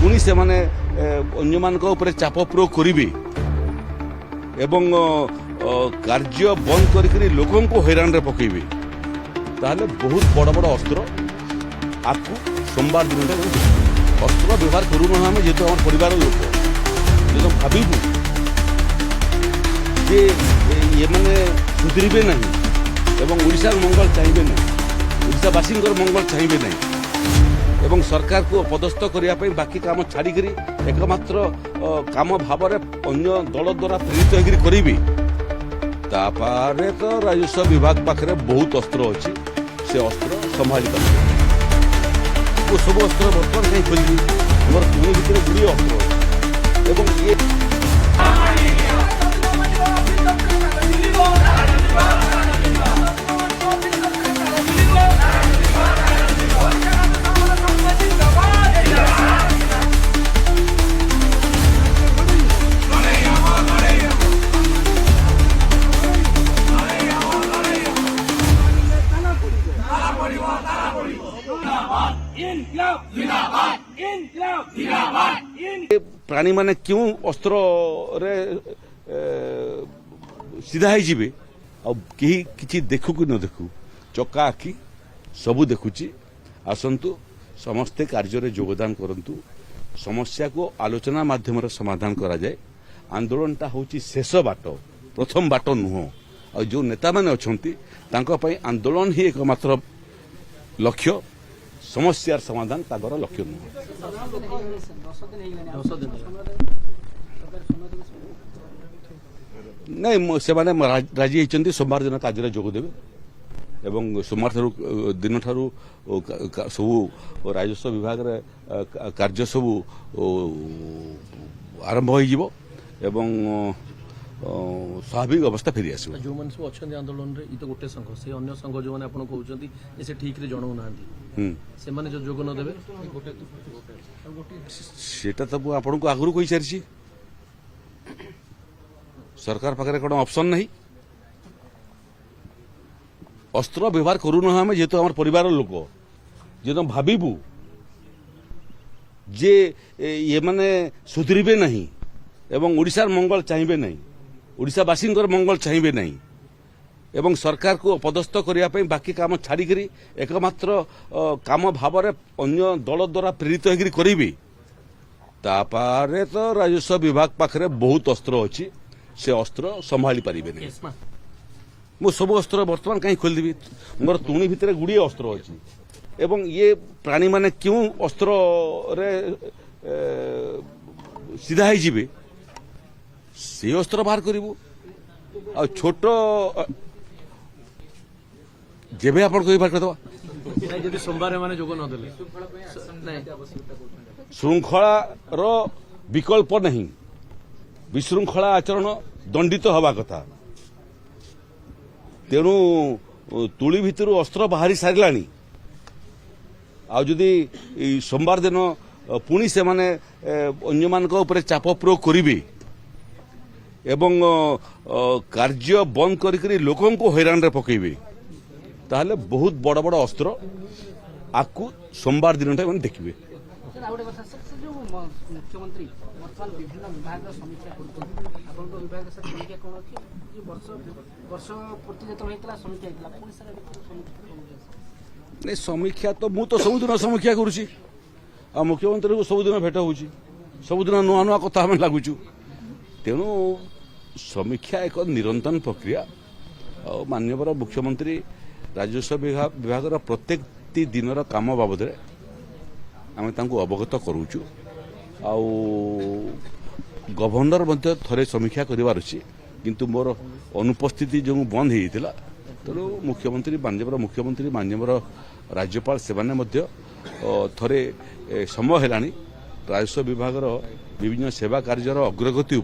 पुणी से माने अन्य चाप प्रयोग करेंगे एवं कार्य बंद करी लोकों को हैरान रे पकेबे ताहले बहुत बड़ बड़ अस्त्र आपको सोमवार दिन अस्त्र व्यवहार करूँ आम जेहेतु आम परिवार लोक जो भावु जे ये मैंने सुधरबे नहीं एवं ओडिशा मंगल चाहिए ना ओडिशावासी मंगल चाहिए ना एवं सरकार को पदस्थ करने बाकी काम छाड़ी एकमात्र काम भाव अन्य दल द्वारा प्रेरित होकर तापारे तो राजस्व विभाग पाखे बहुत अस्त्र अच्छी से अस्त्र संभाली पारे वो सब अस्त्र बर्तमान कहीं खोली मोर तुणी भितर गुड़िए अस्त्र अच्छी एवं ये प्राणी माने क्यों अस्त्र रे सीधा ही जीवे कि देखू कि न देखू चक्का आखि सबू देखुची आसंतु समस्ते कार्य रे योगदान करंतु समस्या को आलोचना माध्यम रे समाधान करा जाए आंदोलनटा होची शेष बाट प्रथम बाट नुह और जो नेता माने अछंती तांको पई आंदोलन ही एकमात्र लक्ष्य समस्यार समाधान तागर लक्ष्य नुह नहीं से माने राजी होती सोमवार दिन कार्य जोगदेवे एवं सोमवार दिन ठारू सब राजस्व विभाग कार्य सब आरंभ हो स्वाभाविक अवस्था फेरी आस जो मैंने सब अच्छा आंदोलन रे तो गोटे संघ से अन्य संघ जो मैंने आपको कहते से ठीक रे जनाऊ ना से माने जो जोग न देवे सेटा तो आपन को आगु कही सारी सरकार पाखे कौन ऑप्शन नहीं अस्त्र व्यवहार करूँ आम जेहेतु आम परिवार लोक जो भावु जे ये मैंने सुधरबे नहीं एवं ओडिशार मंगल चाहिए नहीं ओडिशावासी मंगल चाहिए नहीं एवं सरकार को पदस्थ करने बाकी काम छाड़ी एकमात्र काम भाव अन्य दल द्वारा प्रेरित होकर करेंगे तापारे तो राजस्व विभाग पाखे बहुत अस्त्र अच्छी से अस्त्र संभाली पारे नहीं मु सब अस्त्र बर्तमान कहीं खोलदेवी मोर तुणी भितर गुड़िए अस्त्र अच्छी एवं ये प्राणी माने क्यों अस्त्र रे सीधा ही जीवे से अस्त्र बाहर करू आ छोट जेबे आप बाहर करदे सोमवार माने जोग न देले श्रृंखलार विकल्प नहीं विशृंखला आचरण दंडित हवा कथा तेणु तुली भितर अस्त्र बाहरी सारा आदि सोमवार दिन पुणी से माने अन्य चाप प्रयोग करेंगे एवं कार्य बंद करी लोकों को हैरान रे पकेबे ताहले बहुत बड़ बड़ अस्त्र आपको सोमवार दिन देखिए मुख्यमंत्री बर्तमान विभिन्न विभाग समीक्षा नहीं समीक्षा तो मु तो सबुदिन समीक्षा करुँची आ मुख्यमंत्री को सबुदिन भेट हो सबुदिन नुआ नुआ कथा आम लगुचु तेणु समीक्षा एक निरंतर प्रक्रिया और माननीय मुख्यमंत्री राजस्व विभाग प्रत्येक दिन काम बाबद आम अवगत करुचु गवर्नर थे समीक्षा कर किंतु मोर अनुपस्थिति जो बंद होता तेणु मुख्यमंत्री माननीय राज्यपाल से थे समय है राजस्व विभाग विभिन्न सेवा कार्यर अग्रगति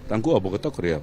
अवगत कराया।